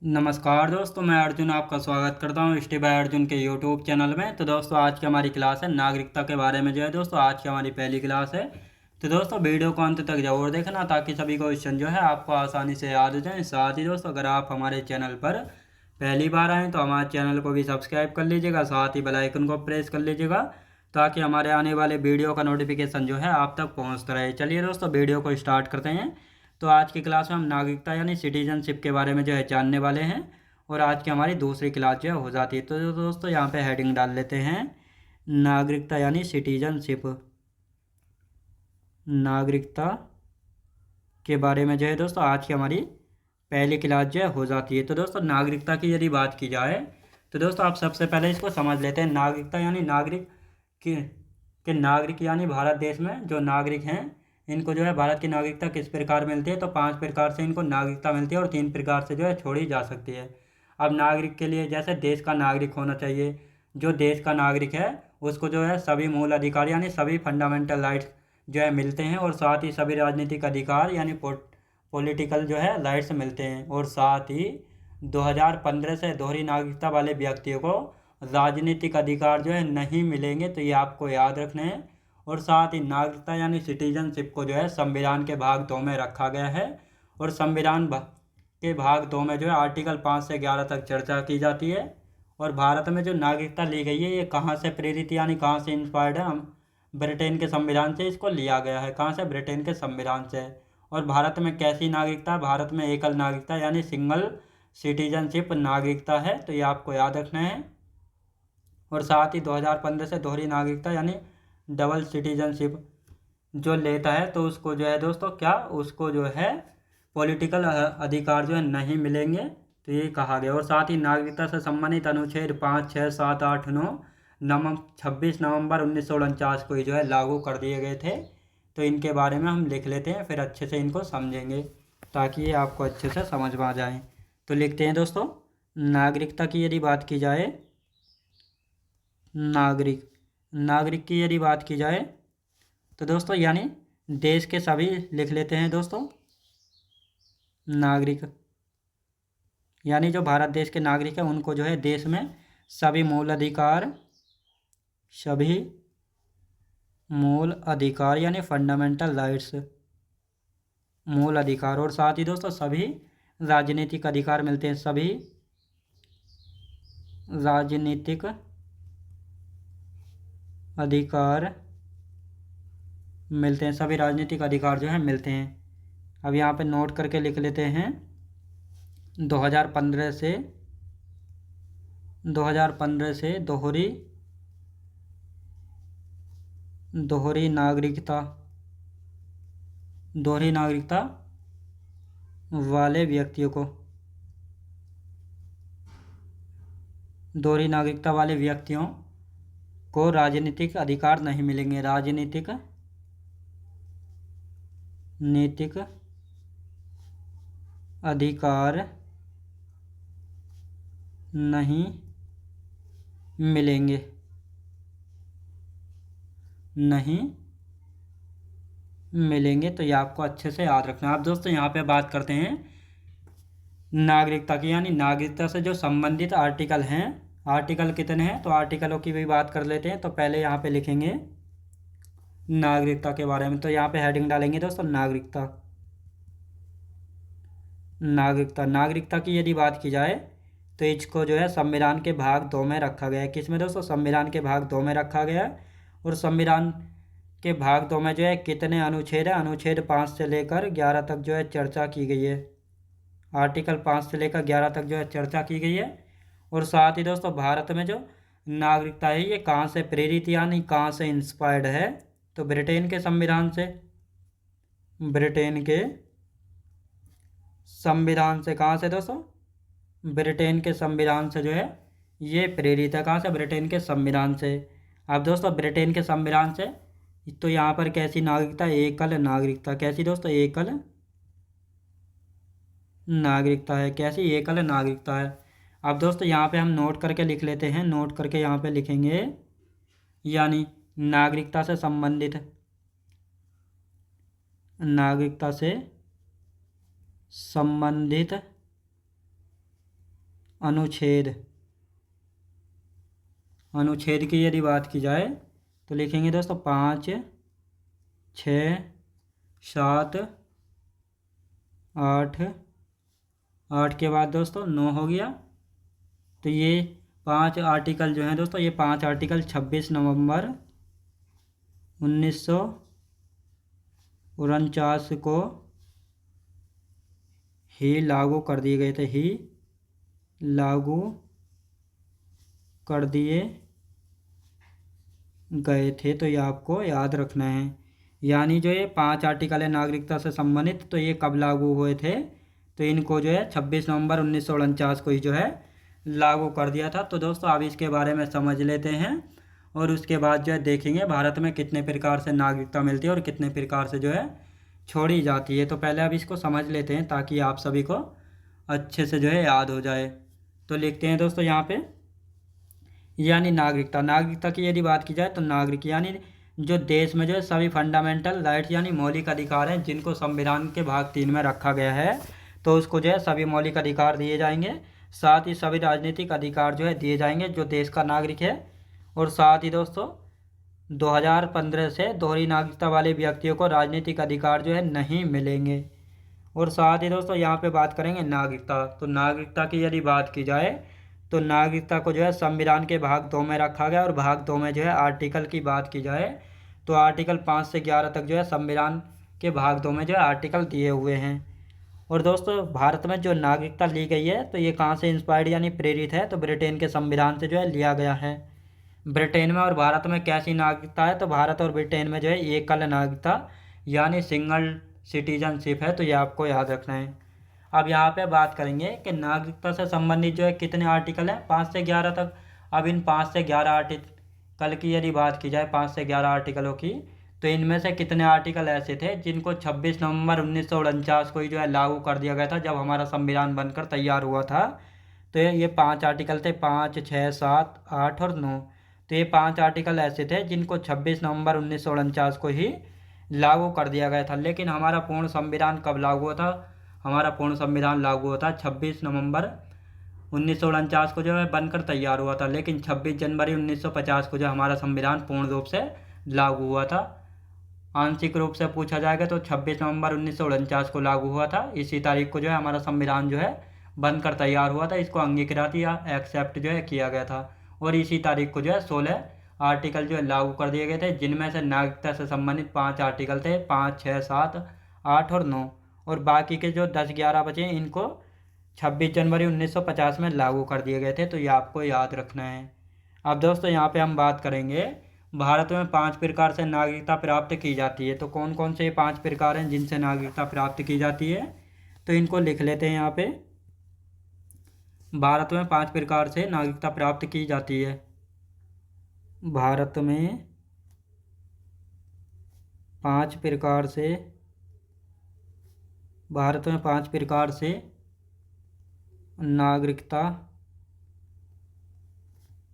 नमस्कार दोस्तों, मैं अर्जुन आपका स्वागत करता हूँ स्टे बाय अर्जुन के यूट्यूब चैनल में। तो दोस्तों आज की हमारी क्लास है नागरिकता के बारे में। जो है दोस्तों आज की हमारी पहली क्लास है। तो दोस्तों वीडियो को अंत तक जरूर देखना ताकि सभी क्वेश्चन जो है आपको आसानी से याद हो जाए। साथ ही दोस्तों अगर आप हमारे चैनल पर पहली बार आएँ तो हमारे चैनल को भी सब्सक्राइब कर लीजिएगा, साथ ही बेल आइकन को प्रेस कर लीजिएगा ताकि हमारे आने वाले वीडियो का नोटिफिकेशन जो है आप तक पहुँचता रहे। चलिए दोस्तों वीडियो को स्टार्ट करते हैं। तो आज की क्लास में हम नागरिकता यानी सिटीजनशिप के बारे में जो है जानने वाले हैं और आज की हमारी दूसरी क्लास जो है हो जाती है। तो जो दोस्तों यहाँ पे हेडिंग डाल लेते हैं नागरिकता यानी सिटीजनशिप। नागरिकता के बारे में जो है दोस्तों आज की हमारी पहली क्लास जो है हो जाती है। तो दोस्तों नागरिकता की यदि बात की जाए तो दोस्तों आप सबसे पहले इसको समझ लेते हैं। नागरिकता यानी नागरिक के नागरिक यानी भारत देश में जो नागरिक हैं इनको जो है भारत की नागरिकता किस प्रकार मिलती है। तो 5 प्रकार से इनको नागरिकता मिलती है और 3 प्रकार से जो है छोड़ी जा सकती है। अब नागरिक के लिए जैसे देश का नागरिक होना चाहिए। जो देश का नागरिक है उसको जो है सभी मूल अधिकार यानी सभी फंडामेंटल राइट्स जो है मिलते हैं और साथ ही सभी राजनीतिक अधिकार यानी पॉलिटिकल जो है राइट्स मिलते हैं। और साथ ही 2015 से दोहरी नागरिकता वाले व्यक्तियों को राजनीतिक अधिकार जो है नहीं मिलेंगे, तो ये आपको याद रखने हैं। और साथ ही नागरिकता यानी सिटीजनशिप को जो है संविधान के भाग 2 में रखा गया है और संविधान के भाग 2 में जो है आर्टिकल 5 से 11 तक चर्चा की जाती है। और भारत में जो नागरिकता ली गई है ये कहाँ से प्रेरित यानी कहाँ से इंस्पायर्ड है। हम ब्रिटेन के संविधान से इसको लिया गया है। कहाँ से? ब्रिटेन के संविधान से। और भारत में कैसी नागरिकता? भारत में एकल नागरिकता यानी सिंगल सिटीजनशिप नागरिकता है, तो ये आपको याद रखना है। और साथ ही 2015 से दोहरी नागरिकता यानी डबल सिटीजनशिप जो लेता है तो उसको जो है दोस्तों क्या उसको जो है पॉलिटिकल अधिकार जो है नहीं मिलेंगे, तो ये कहा गया। और साथ ही नागरिकता से संबंधित अनुच्छेद 5, 6, 7, 8, 9 26 नवंबर 1949 को ही जो है लागू कर दिए गए थे। तो इनके बारे में हम लिख लेते हैं, फिर अच्छे से इनको समझेंगे ताकि ये आपको अच्छे से समझ में आ जाए। तो लिखते हैं दोस्तों, नागरिकता की यदि बात की जाए, नागरिक नागरिक की यदि बात की जाए तो दोस्तों यानी देश के सभी लिख लेते हैं दोस्तों। नागरिक यानी जो भारत देश के नागरिक हैं उनको जो है देश में सभी मूल अधिकार यानी फंडामेंटल राइट्स, मूल अधिकार। और साथ ही दोस्तों सभी राजनीतिक अधिकार मिलते हैं। सभी राजनीतिक अधिकार मिलते हैं। सभी राजनीतिक अधिकार जो है मिलते हैं। अब यहाँ पे नोट करके लिख लेते हैं 2015 से दोहरी नागरिकता वाले व्यक्तियों को दोहरी नागरिकता वाले व्यक्तियों को राजनीतिक अधिकार नहीं मिलेंगे। नैतिक अधिकार नहीं मिलेंगे। तो ये आपको अच्छे से याद रखना है। आप दोस्तों यहाँ पे बात करते हैं नागरिकता की, यानी नागरिकता से जो संबंधित आर्टिकल हैं। आर्टिकल कितने हैं तो आर्टिकलों की भी बात कर लेते हैं। तो पहले यहाँ पे लिखेंगे नागरिकता के बारे में। तो यहाँ पे हेडिंग डालेंगे दोस्तों नागरिकता की यदि बात की जाए तो इसको जो है संविधान के भाग 2 में रखा गया है। किसमें दोस्तों? संविधान के भाग 2 में रखा गया है। और संविधान के भाग 2 में जो है कितने अनुच्छेद है? अनुच्छेद 5 से लेकर 11 तक जो है चर्चा की गई है। आर्टिकल 5 से लेकर 11 तक जो है चर्चा की गई है। और साथ ही दोस्तों भारत में जो नागरिकता है ये कहाँ से प्रेरित यानी कहाँ से इंस्पायर्ड है? तो ब्रिटेन के संविधान से। कहाँ से दोस्तों? ब्रिटेन के संविधान से जो है ये प्रेरित है। कहाँ से? ब्रिटेन के संविधान से। अब दोस्तों ब्रिटेन के संविधान से तो यहाँ पर कैसी नागरिकता? एकल नागरिकता। कैसी दोस्तों? एकल नागरिकता है। कैसी? एकल नागरिकता है। अब दोस्तों यहाँ पे हम नोट करके लिख लेते हैं। नोट करके यहाँ पे लिखेंगे यानी नागरिकता से संबंधित अनुच्छेद अनुच्छेद की यदि बात की जाए तो लिखेंगे दोस्तों 5, 6, 7, 8। 8 के बाद दोस्तों 9 हो गया। तो ये 5 आर्टिकल जो हैं दोस्तों, ये 5 आर्टिकल 26 नवंबर 1949 को ही लागू कर दिए गए थे, ही लागू कर दिए गए थे। तो ये आपको याद रखना है। यानी जो ये 5 आर्टिकल है नागरिकता से संबंधित, तो ये कब लागू हुए थे? तो इनको जो है 26 नवंबर 1949 को ही जो है लागू कर दिया था। तो दोस्तों अब इसके बारे में समझ लेते हैं और उसके बाद जो है देखेंगे भारत में कितने प्रकार से नागरिकता मिलती है और कितने प्रकार से जो है छोड़ी जाती है। तो पहले अब इसको समझ लेते हैं ताकि आप सभी को अच्छे से जो है याद हो जाए। तो लिखते हैं दोस्तों यहाँ पे, यानी नागरिकता की यदि बात की जाए तो नागरिक यानी जो देश में जो है सभी फंडामेंटल राइट्स यानी मौलिक अधिकार हैं जिनको संविधान के भाग 3 में रखा गया है, तो उसको जो है सभी मौलिक अधिकार दिए जाएंगे। साथ ही सभी राजनीतिक अधिकार जो है दिए जाएंगे जो देश का नागरिक है। और साथ ही दोस्तों 2015 से दोहरी नागरिकता वाले व्यक्तियों को राजनीतिक अधिकार जो है नहीं मिलेंगे। और साथ ही दोस्तों यहाँ पे बात करेंगे नागरिकता। तो नागरिकता की यदि बात की जाए तो नागरिकता को जो है संविधान के भाग 2 में रखा गया। और भाग 2 में जो है आर्टिकल की बात की जाए तो आर्टिकल 5 से 11 तक जो है संविधान के भाग 2 में जो है आर्टिकल दिए हुए हैं। और दोस्तों भारत में जो नागरिकता ली गई है तो ये कहाँ से इंस्पायर्ड यानी प्रेरित है? तो ब्रिटेन के संविधान से जो है लिया गया है। ब्रिटेन में और भारत में कैसी नागरिकता है? तो भारत और ब्रिटेन में जो है एकल नागरिकता यानी सिंगल सिटीजनशिप है। तो ये आपको याद रखना है। अब यहाँ पे बात करेंगे कि नागरिकता से संबंधित जो है कितने आर्टिकल हैं 5 से 11 तक। अब इन 5 से 11 आर्टिकल की यदि बात की जाए 5 से 11 आर्टिकलों की, तो इनमें से कितने आर्टिकल ऐसे थे जिनको 26 नवंबर 1949 को ही जो है लागू कर दिया गया था जब हमारा संविधान बनकर तैयार हुआ था। तो ये 5 आर्टिकल थे, 5, 6, 7, 8 और 9। तो ये 5 आर्टिकल ऐसे थे जिनको 26 नवंबर 1949 को ही लागू कर दिया गया था। लेकिन हमारा पूर्ण संविधान कब लागू हुआ था? हमारा पूर्ण संविधान लागू हुआ था 26 नवंबर 1949 को जो है बनकर तैयार हुआ था। लेकिन 26 जनवरी 1950 को जो हमारा संविधान पूर्ण रूप से लागू हुआ था। आंशिक रूप से पूछा जाएगा तो 26 नवंबर 1949 को लागू हुआ था। इसी तारीख को जो है हमारा संविधान जो है बनकर तैयार हुआ था। इसको अंगीकृत या एक्सेप्ट जो है किया गया था। और इसी तारीख को जो है 16 आर्टिकल जो है लागू कर दिए गए थे जिनमें से नागरिकता से संबंधित 5 आर्टिकल थे, 5, 6, 7, 8 और 9। और बाकी के जो 10-11 बचे इनको 26 जनवरी 1950 में लागू कर दिए गए थे। तो ये आपको याद रखना है। अब दोस्तों यहाँ पे हम बात करेंगे भारत में 5 प्रकार से नागरिकता प्राप्त की जाती है। तो कौन कौन से 5 प्रकार हैं जिनसे नागरिकता प्राप्त की जाती है? तो इनको लिख लेते हैं यहाँ पे। भारत में 5 प्रकार से नागरिकता प्राप्त की जाती है। भारत में 5 प्रकार से नागरिकता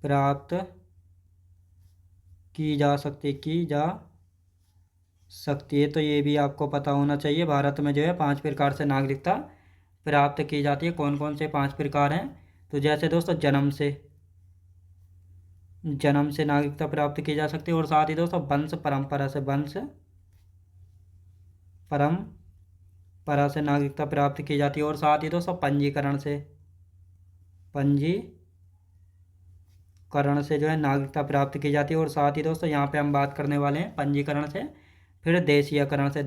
प्राप्त की जा सकती है। तो ये भी आपको पता होना चाहिए। भारत में जो है 5 प्रकार से नागरिकता प्राप्त की जाती है। कौन कौन से 5 प्रकार हैं? तो जैसे दोस्तों जन्म से नागरिकता प्राप्त की जा सकती है। और साथ ही दोस्तों वंश परंपरा से नागरिकता प्राप्त की जाती है। और साथ ही दोस्तों पंजीकरण से जो है नागरिकता प्राप्त की जाती है। और साथ ही दोस्तों यहाँ पे हम बात करने वाले हैं पंजीकरण से, फिर देशीयकरण से।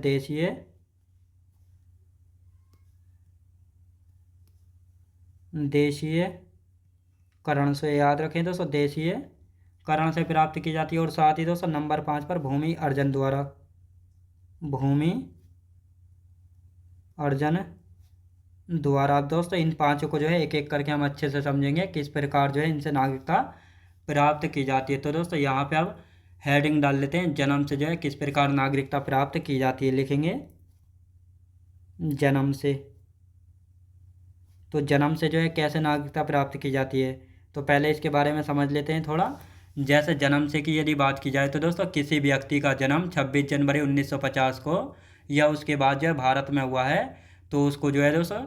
देशीयकरण से याद रखें दोस्तों, देशीयकरण से प्राप्त की जाती है। और साथ ही दोस्तों नंबर 5 पर भूमि अर्जन द्वारा। अब दोस्तों इन 5 को जो है एक एक करके हम अच्छे से समझेंगे किस प्रकार जो है इनसे नागरिकता प्राप्त की जाती है। तो दोस्तों यहाँ पे अब हेडिंग डाल लेते हैं, जन्म से जो है किस प्रकार नागरिकता प्राप्त की जाती है। लिखेंगे जन्म से। तो जन्म से जो है कैसे नागरिकता प्राप्त की जाती है, तो पहले इसके बारे में समझ लेते हैं थोड़ा। जैसे जन्म से की यदि बात की जाए तो दोस्तों किसी व्यक्ति का जन्म 26 जनवरी 1950 को या उसके बाद जो है भारत में हुआ है तो उसको जो है दोस्तों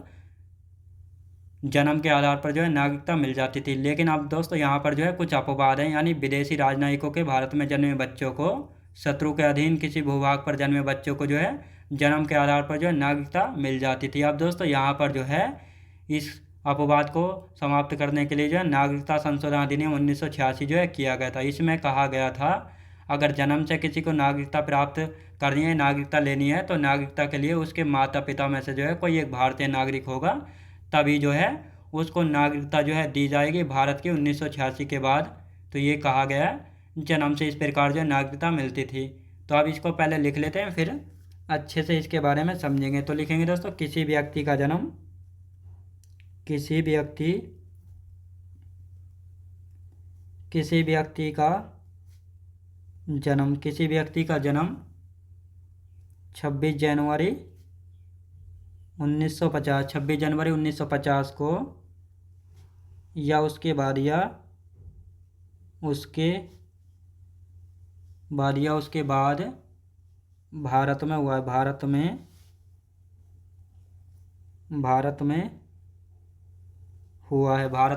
जन्म के आधार पर जो है नागरिकता मिल जाती थी। लेकिन अब दोस्तों यहाँ पर जो है कुछ अपवाद हैं, यानी विदेशी राजनयिकों के भारत में जन्मे बच्चों को, शत्रु के अधीन किसी भूभाग पर जन्मे बच्चों को जो है जन्म के आधार पर जो है नागरिकता मिल जाती थी। अब दोस्तों यहाँ पर जो है इस अपवाद को समाप्त करने के लिए जो है नागरिकता संशोधन अधिनियम 1986 जो है किया गया था। इसमें कहा गया था अगर जन्म से किसी को नागरिकता प्राप्त करनी है, नागरिकता लेनी है, तो नागरिकता के लिए उसके माता पिता में से जो है कोई एक भारतीय नागरिक होगा, तभी जो है उसको नागरिकता जो है दी जाएगी भारत की 1986 के बाद। तो ये कहा गया है जन्म से इस प्रकार जो है नागरिकता मिलती थी। तो अब इसको पहले लिख लेते हैं, फिर अच्छे से इसके बारे में समझेंगे। तो लिखेंगे दोस्तों, किसी व्यक्ति का जन्म, किसी व्यक्ति का जन्म, किसी व्यक्ति का जन्म 26 जनवरी 1950, 26 जनवरी 1950 को या उसके बाद उसके बाद भारत में हुआ है, भारत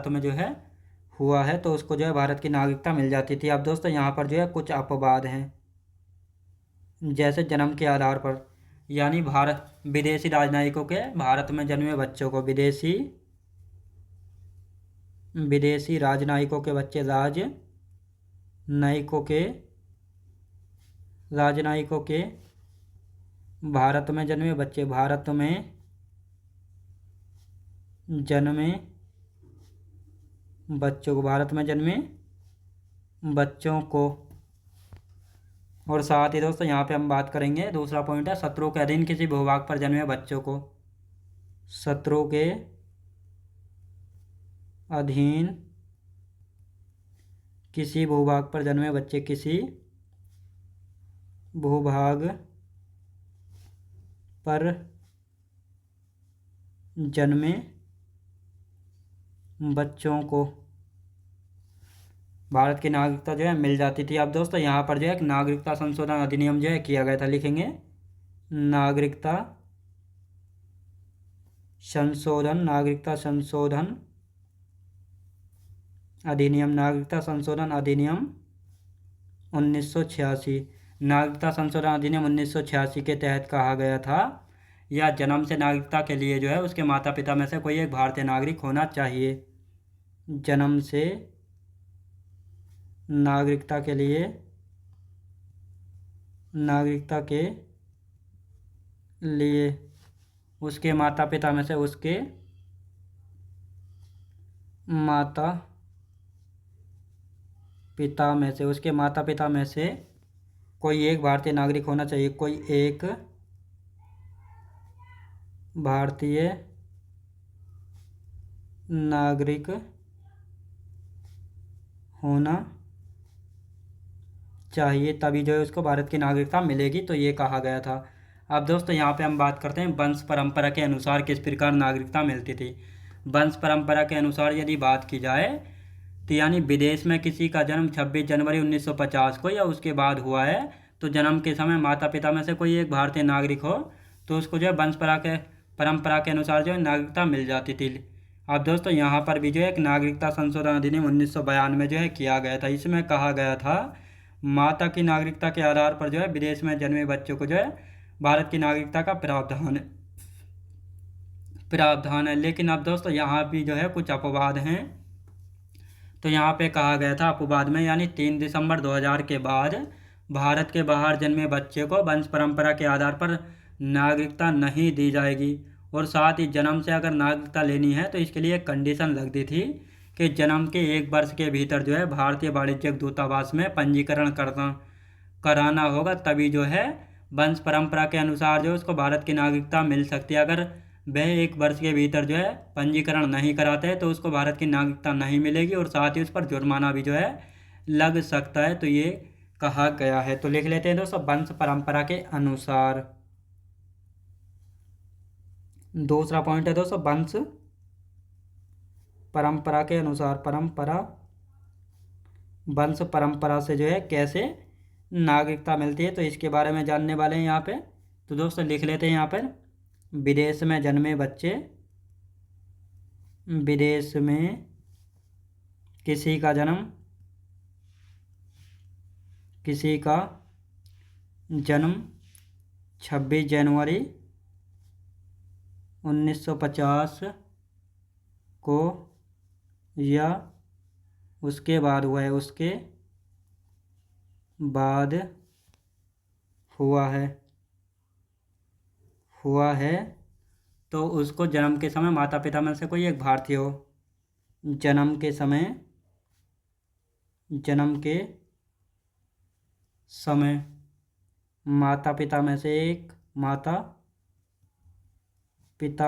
में जो है हुआ है, तो उसको जो है भारत की नागरिकता मिल जाती थी। अब दोस्तों यहाँ पर जो है कुछ अपवाद हैं, जैसे जन्म के आधार पर, यानी विदेशी राजनयिकों के भारत में जन्मे बच्चों को, विदेशी राजनयिकों के बच्चे, राजनयिकों के भारत में जन्मे बच्चे, भारत में जन्मे बच्चों को, और साथ ही दोस्तों यहाँ पे हम बात करेंगे, दूसरा पॉइंट है शत्रु के अधीन किसी भूभाग पर जन्मे बच्चों को, शत्रु के अधीन किसी भूभाग पर जन्मे बच्चे, किसी भूभाग पर जन्मे बच्चों को भारत की नागरिकता जो है मिल जाती थी। अब दोस्तों यहाँ पर जो है नागरिकता संशोधन अधिनियम जो है किया गया था। लिखेंगे नागरिकता संशोधन अधिनियम, नागरिकता संशोधन अधिनियम 1986। नागरिकता संशोधन अधिनियम 1986 के तहत कहा गया था या जन्म से नागरिकता के लिए जो है उसके माता पिता में से कोई एक भारतीय नागरिक होना चाहिए। जन्म से नागरिकता के लिए, उसके माता पिता में से, उसके माता पिता में से कोई एक भारतीय नागरिक होना चाहिए, कोई एक भारतीय नागरिक होना चाहिए, तभी जो है उसको भारत की नागरिकता मिलेगी। तो ये कहा गया था। अब दोस्तों यहाँ पे हम बात करते हैं वंश परंपरा के अनुसार किस प्रकार नागरिकता मिलती थी। वंश परंपरा के अनुसार यदि बात की जाए तो यानी विदेश में किसी का जन्म 26 जनवरी 1950 को या उसके बाद हुआ है, तो जन्म के समय माता पिता में से कोई एक भारतीय नागरिक हो, तो उसको जो है वंश परंपरा के अनुसार जो है नागरिकता मिल जाती थी। अब दोस्तों यहाँ पर भी जो है एक नागरिकता संशोधन अधिनियम 1992 जो है किया गया था। इसमें कहा गया था माता की नागरिकता के आधार पर जो है विदेश में जन्मे बच्चों को जो है भारत की नागरिकता का प्रावधान है। लेकिन अब दोस्तों यहाँ भी जो है कुछ अपवाद हैं। तो यहाँ पे कहा गया था अपवाद में, यानी 3 दिसंबर 2000 के बाद भारत के बाहर जन्मे बच्चे को वंश परंपरा के आधार पर नागरिकता नहीं दी जाएगी। और साथ ही जन्म से अगर नागरिकता लेनी है तो इसके लिए एक कंडीशन लगती थी कि जन्म के 1 वर्ष के भीतर जो है भारतीय वाणिज्यिक दूतावास में पंजीकरण कराना होगा, तभी जो है वंश परंपरा के अनुसार जो उसको भारत की नागरिकता मिल सकती है। अगर वह 1 वर्ष के भीतर जो है पंजीकरण नहीं कराते हैं तो उसको भारत की नागरिकता नहीं मिलेगी, और साथ ही उस पर जुर्माना भी जो है लग सकता है। तो ये कहा गया है। तो लिख लेते हैं दोस्तों, वंश परंपरा के अनुसार। दूसरा पॉइंट है दोस्तों वंश परंपरा के अनुसार, वंश परंपरा से जो है कैसे नागरिकता मिलती है, तो इसके बारे में जानने वाले हैं यहाँ पे। तो दोस्तों लिख लेते हैं यहाँ पर, विदेश में जन्मे बच्चे विदेश में किसी का जन्म 26 जनवरी 1950 को या उसके बाद हुआ है, उसके बाद हुआ है तो उसको जन्म के समय माता पिता में से कोई एक भारतीय हो। जन्म के समय माता पिता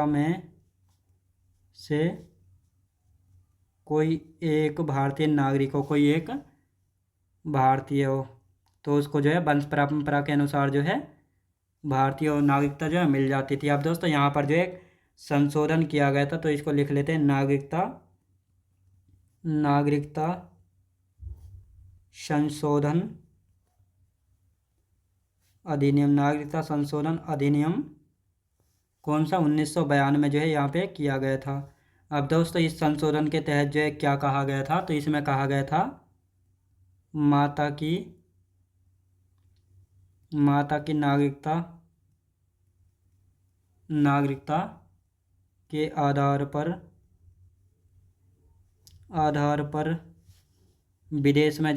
में से कोई एक भारतीय नागरिक हो, कोई एक भारतीय हो, तो उसको जो है वंश परंपरा के अनुसार जो है भारतीय और नागरिकता जो है मिल जाती थी। अब दोस्तों यहाँ पर जो एक संशोधन किया गया था, तो इसको लिख लेते हैं नागरिकता संशोधन अधिनियम। नागरिकता संशोधन अधिनियम कौन सा? 1992 जो है यहाँ पे किया गया था। अब दोस्तों इस संशोधन के तहत जो है क्या कहा गया था, तो इसमें कहा गया था माता की नागरिकता के आधार पर विदेश में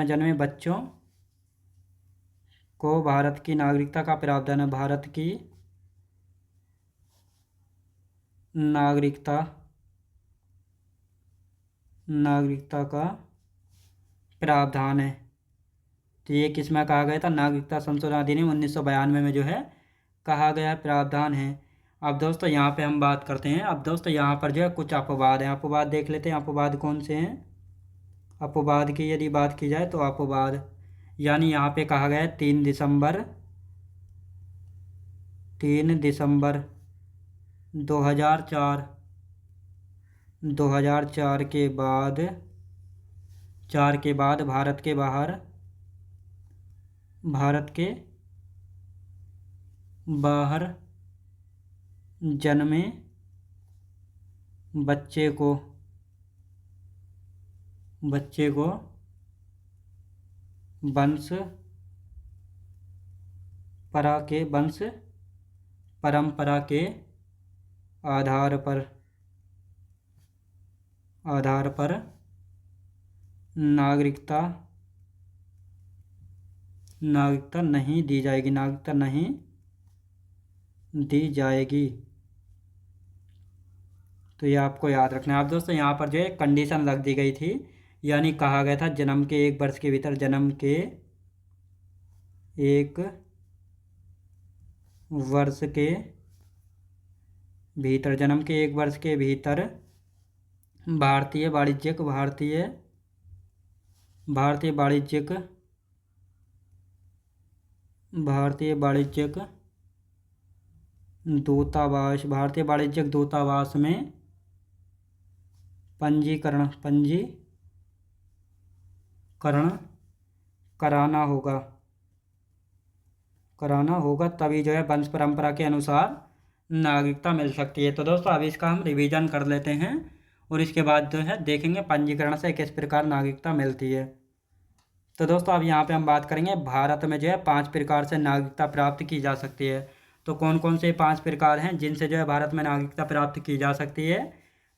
जन्मे बच्चों को भारत की नागरिकता का प्रावधान है। भारत की नागरिकता का प्रावधान है। तो ये किसमें कहा गया था? नागरिकता संशोधन अधिनियम 1992 में जो है कहा गया प्रावधान है। अब दोस्तों यहाँ पे हम बात करते हैं। अब दोस्तों यहाँ पर जो है कुछ अपवाद हैं, अपवाद देख लेते हैं। अपवाद कौन से हैं? अपवाद की यदि बात की जाए तो अपवाद यानी यहाँ पे कहा गया है 3 दिसंबर 2004 के बाद भारत के बाहर जन्मे बच्चे को वंश परंपरा के आधार पर नागरिकता नहीं दी जाएगी। तो ये आपको याद रखना है। आप दोस्तों यहाँ पर जो है कंडीशन लग दी गई थी, यानी कहा गया था जन्म के 1 वर्ष के भीतर जन्म के 1 वर्ष के भीतर भारतीय वाणिज्यिक दूतावास में पंजीकरण कराना होगा, तभी जो है वंश परंपरा के अनुसार नागरिकता मिल सकती है। तो दोस्तों अभी इसका हम रिवीजन कर लेते हैं और इसके बाद जो है देखेंगे पंजीकरण से किस प्रकार नागरिकता मिलती है। तो दोस्तों अब यहाँ पे हम बात करेंगे भारत में जो है 5 प्रकार से नागरिकता प्राप्त की जा सकती है। तो कौन कौन से 5 प्रकार हैं जिनसे जो है भारत में नागरिकता प्राप्त की जा सकती है?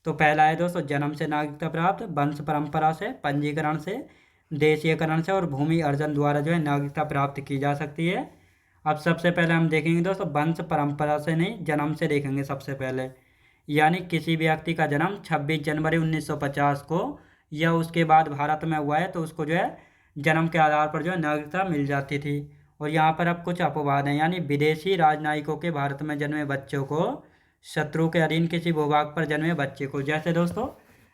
तो पहला है दोस्तों जन्म से नागरिकता प्राप्त, वंश परंपरा से, पंजीकरण से, देशीयकरण से और भूमि अर्जन द्वारा जो है नागरिकता प्राप्त की जा सकती है। अब सबसे पहले हम देखेंगे दोस्तों वंश परंपरा से नहीं, जन्म से देखेंगे सबसे पहले। यानी किसी व्यक्ति का जन्म 26 जनवरी 1950 को या उसके बाद भारत में हुआ है तो उसको जो है जन्म के आधार पर जो है नागरिकता मिल जाती थी। और यहाँ पर अब कुछ अपवाद हैं, यानी विदेशी राजनयिकों के भारत में जन्मे बच्चों को, शत्रु के अधीन किसी भूभाग पर जन्मे बच्चे को। जैसे दोस्तों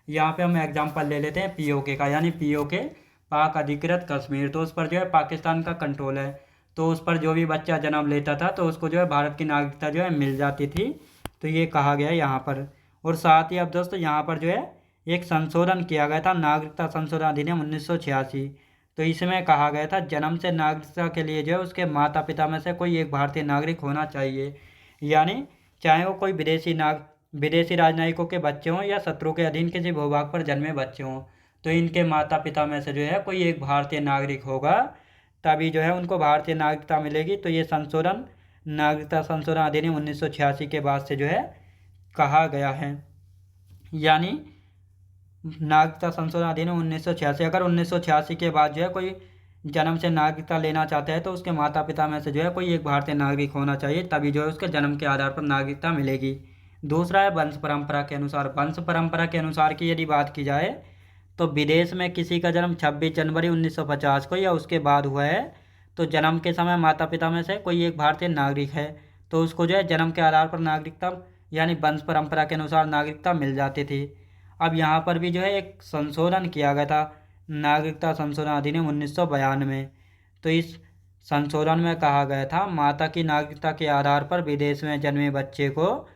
यहाँ पे हम एग्जांपल ले लेते हैं पीओके का, यानी पीओके पाक अधिकृत कश्मीर, तो उस पर जो है पाकिस्तान का कंट्रोल है, तो उस पर जो भी बच्चा जन्म लेता था तो उसको जो है भारत की नागरिकता जो है मिल जाती थी। तो ये कहा गया है यहाँ पर। और साथ ही अब दोस्तों यहाँ पर जो है एक संशोधन किया गया था, नागरिकता संशोधन अधिनियम 1986। तो इसमें कहा गया था जन्म से नागरिकता के लिए जो है उसके माता पिता में से कोई एक भारतीय नागरिक होना चाहिए। यानी चाहे वो कोई विदेशी राजनयिकों के बच्चे हों या शत्रु के अधीन किसी भूभाग पर जन्मे बच्चे हों, तो इनके माता पिता में से जो है कोई एक भारतीय नागरिक होगा, तभी जो है उनको भारतीय नागरिकता मिलेगी। तो ये संशोधन नागरिकता संशोधन अधिनियम 1986 के बाद से जो है कहा गया है। यानी नागरिकता संशोधन अधिनियम 1986, अगर 1986 के बाद जो है कोई जन्म से नागरिकता लेना चाहता है तो उसके माता पिता में से जो है कोई एक भारतीय नागरिक होना चाहिए, तभी जो है उसके जन्म के आधार पर नागरिकता मिलेगी। दूसरा है वंश परंपरा के अनुसार। वंश परंपरा के अनुसार की यदि बात की जाए तो विदेश में किसी का जन्म 26 जनवरी 1950 को या उसके बाद हुआ है, तो जन्म के समय माता पिता में से कोई एक भारतीय नागरिक है, तो उसको जो है जन्म के आधार पर नागरिकता यानी वंश परंपरा के अनुसार नागरिकता मिल जाती थी। अब यहाँ पर भी जो है एक संशोधन किया गया था, नागरिकता संशोधन अधिनियम 1992। तो इस संशोधन में कहा गया था माता की नागरिकता के आधार पर विदेश में जन्मे बच्चे को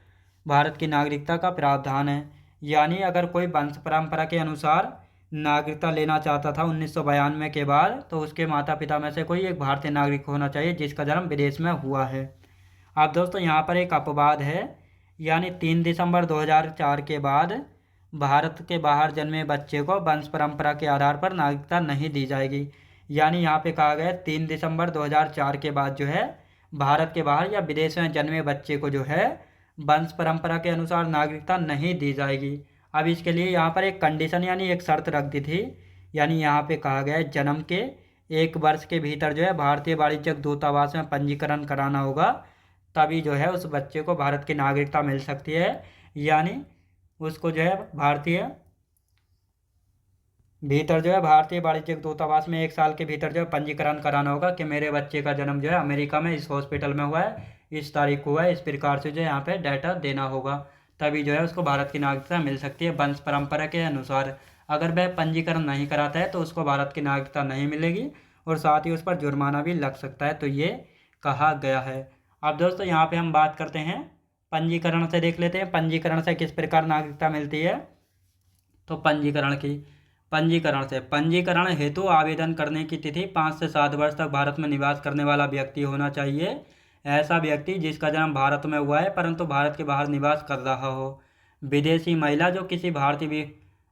भारत की नागरिकता का प्रावधान है। यानी अगर कोई वंश परंपरा के अनुसार नागरिकता लेना चाहता था 1992 के बाद, तो उसके माता पिता में से कोई एक भारतीय नागरिक होना चाहिए जिसका जन्म विदेश में हुआ है। अब दोस्तों यहाँ पर एक अपवाद है, यानी 3 दिसंबर 2004 के बाद भारत के बाहर जन्मे बच्चे को वंश परंपरा के आधार पर नागरिकता नहीं दी जाएगी। यानी यहाँ पे कहा गया है 3 दिसंबर 2004 के बाद जो है भारत के बाहर या विदेश में जन्मे बच्चे को जो है वंश परंपरा के अनुसार नागरिकता नहीं दी जाएगी। अब इसके लिए यहाँ पर एक कंडीशन यानी एक शर्त रख दी थी। यानी यहाँ पे कहा गया है जन्म के 1 वर्ष के भीतर जो है भारतीय वाणिज्यिक दूतावास में पंजीकरण कराना होगा, तभी जो है उस बच्चे को भारत की नागरिकता मिल सकती है। यानी उसको जो है भारतीय वाणिज्यिक दूतावास में 1 साल के भीतर जो है पंजीकरण कराना होगा कि मेरे बच्चे का जन्म जो है अमेरिका में इस हॉस्पिटल में हुआ है, इस तारीख को हुआ है, इस प्रकार से जो है यहाँ पे डाटा देना होगा, तभी जो है उसको भारत की नागरिकता मिल सकती है वंश परंपरा के अनुसार। अगर वह पंजीकरण नहीं कराता है तो उसको भारत की नागरिकता नहीं मिलेगी और साथ ही उस पर जुर्माना भी लग सकता है, तो ये कहा गया है। अब दोस्तों यहाँ पे हम बात करते हैं पंजीकरण से, देख लेते हैं पंजीकरण से किस प्रकार नागरिकता मिलती है। तो पंजीकरण हेतु आवेदन करने की तिथि 5 से 7 वर्ष तक भारत में निवास करने वाला व्यक्ति होना चाहिए। ऐसा व्यक्ति जिसका जन्म भारत में हुआ है परंतु भारत के बाहर निवास कर रहा हो। विदेशी महिला जो किसी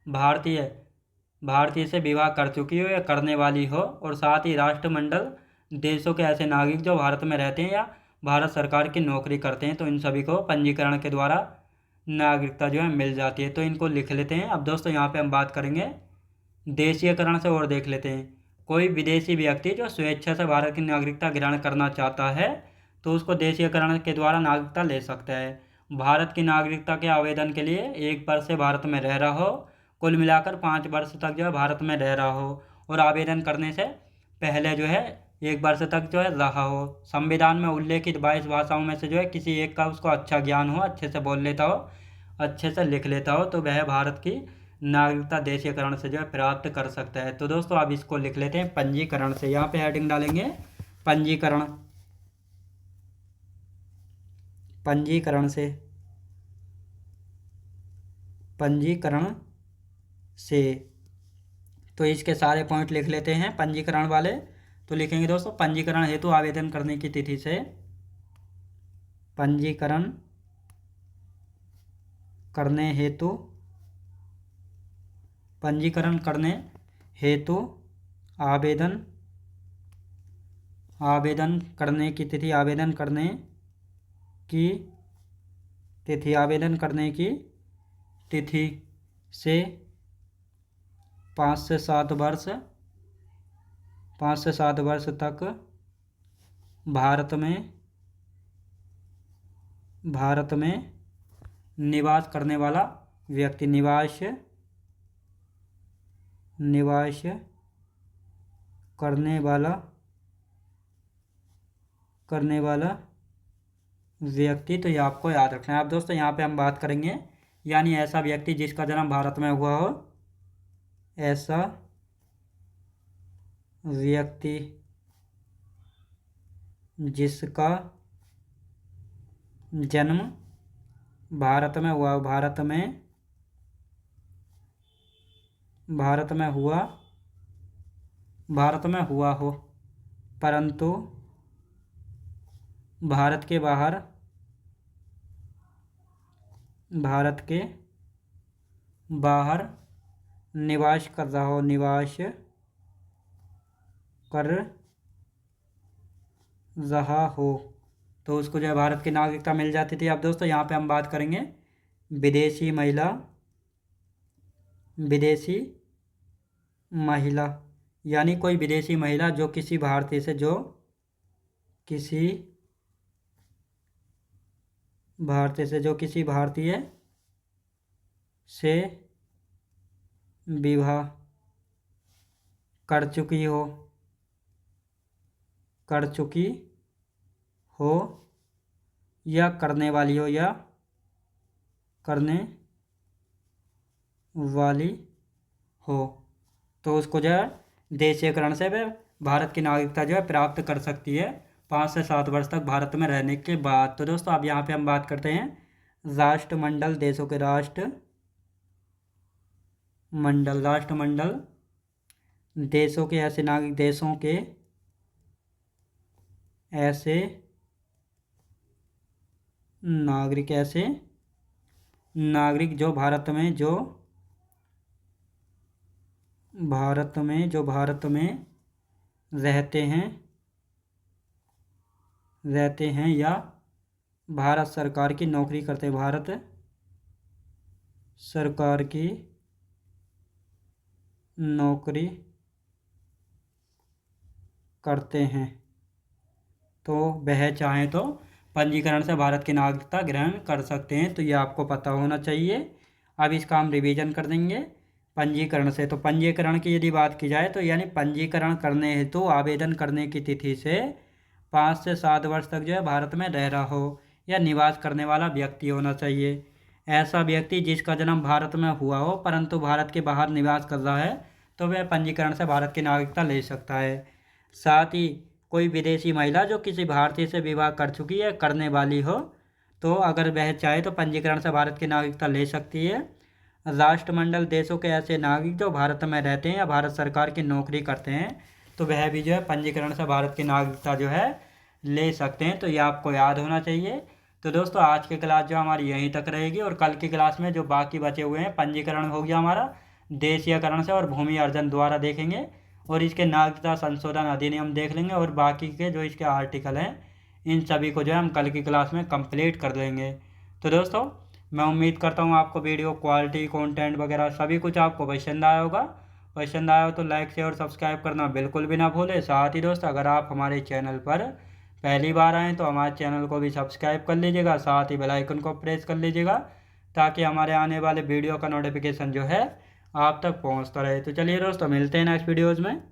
भारतीय से विवाह कर चुकी हो या करने वाली हो, और साथ ही राष्ट्रमंडल देशों के ऐसे नागरिक जो भारत में रहते हैं या भारत सरकार की नौकरी करते हैं, तो इन सभी को पंजीकरण के द्वारा नागरिकता जो है मिल जाती है। तो इनको लिख लेते हैं। अब दोस्तों यहाँ पे हम बात करेंगे देशीयकरण से, और देख लेते हैं कोई विदेशी व्यक्ति जो स्वेच्छा से भारत की नागरिकता ग्रहण करना चाहता है तो उसको देशीयकरण के द्वारा नागरिकता ले सकता है। भारत की नागरिकता के आवेदन के लिए 1 वर्ष से भारत में रह रहा हो, कुल मिलाकर 5 वर्ष तक जो है भारत में रह रहा हो, और आवेदन करने से पहले जो है 1 वर्ष तक जो है रहा हो। संविधान में उल्लेखित 22 भाषाओं में से जो है किसी एक का उसको अच्छा ज्ञान हो, अच्छे से बोल लेता हो, अच्छे से लिख लेता हो, तो वह भारत की नागरिकता देशीयकरण से जो है प्राप्त कर सकता है। तो दोस्तों अब इसको लिख लेते हैं पंजीकरण से। यहाँ पे हेडिंग डालेंगे पंजीकरण से। तो इसके सारे पॉइंट लिख लेते हैं पंजीकरण वाले। तो लिखेंगे दोस्तों पंजीकरण हेतु आवेदन करने की तिथि से, पंजीकरण करने हेतु आवेदन करने की तिथि से 5 से 7 वर्ष तक भारत में निवास करने वाला व्यक्ति, निवास करने वाला व्यक्ति। तो ये आपको याद रखना है। अब दोस्तों यहाँ पे हम बात करेंगे यानी ऐसा व्यक्ति जिसका जन्म भारत में हुआ हो, ऐसा व्यक्ति जिसका जन्म भारत में हुआ भारत में हुआ हो परंतु भारत के बाहर निवास कर रहा हो तो उसको जो है भारत की नागरिकता मिल जाती थी। अब दोस्तों यहाँ पे हम बात करेंगे विदेशी महिला यानी कोई विदेशी महिला जो किसी भारतीय से विवाह कर चुकी हो या करने वाली हो तो उसको जो है देशीयकरण से वह भारत की नागरिकता जो है प्राप्त कर सकती है 5 से 7 वर्ष तक भारत में रहने के बाद। तो दोस्तों अब यहाँ पे हम बात करते हैं राष्ट्रमंडल देशों के राष्ट्रमंडल देशों के ऐसे नागरिक जो भारत में रहते हैं या भारत सरकार की नौकरी करते हैं तो वह चाहें तो पंजीकरण से भारत की नागरिकता ग्रहण कर सकते हैं। तो ये आपको पता होना चाहिए। अब इसका हम रिवीजन कर देंगे पंजीकरण से। तो पंजीकरण की यदि बात की जाए तो यानी पंजीकरण करने हेतु आवेदन करने की तिथि से 5 से 7 वर्ष तक जो है भारत में रह रहा हो या निवास करने वाला व्यक्ति होना चाहिए। ऐसा व्यक्ति जिसका जन्म भारत में हुआ हो परंतु भारत के बाहर निवास कर रहा है तो वह पंजीकरण से भारत की नागरिकता ले सकता है। साथ ही कोई विदेशी महिला जो किसी भारतीय से विवाह कर चुकी है करने वाली हो तो अगर वह चाहे तो पंजीकरण से भारत की नागरिकता ले सकती है। राष्ट्रमंडल देशों के ऐसे नागरिक जो भारत में रहते हैं या भारत सरकार की नौकरी करते हैं तो वह भी जो है पंजीकरण से भारत की नागरिकता जो है ले सकते हैं। तो ये आपको याद होना चाहिए। तो दोस्तों आज की क्लास जो हमारी यहीं तक रहेगी और कल की क्लास में जो बाकी बचे हुए हैं पंजीकरण हो गया हमारा देशीयकरण से और भूमि अर्जन द्वारा देखेंगे और इसके नागरिकता संशोधन अधिनियम देख लेंगे और बाकी के जो इसके आर्टिकल हैं इन सभी को जो है हम कल की क्लास में कंप्लीट कर लेंगे। तो दोस्तों मैं उम्मीद करता हूँ आपको वीडियो क्वालिटी कंटेंट वगैरह सभी कुछ आपको पसंद आया होगा। पसंद आया हो तो लाइक शेयर और सब्सक्राइब करना बिल्कुल भी ना भूलें। साथ ही दोस्तों अगर आप हमारे चैनल पर पहली बार आएँ तो हमारे चैनल को भी सब्सक्राइब कर लीजिएगा। साथ ही बेल आइकन को प्रेस कर लीजिएगा ताकि हमारे आने वाले वीडियो का नोटिफिकेशन जो है आप तक पहुँचता रहे। तो चलिए दोस्तों मिलते हैं नेक्स्ट वीडियोज़ में।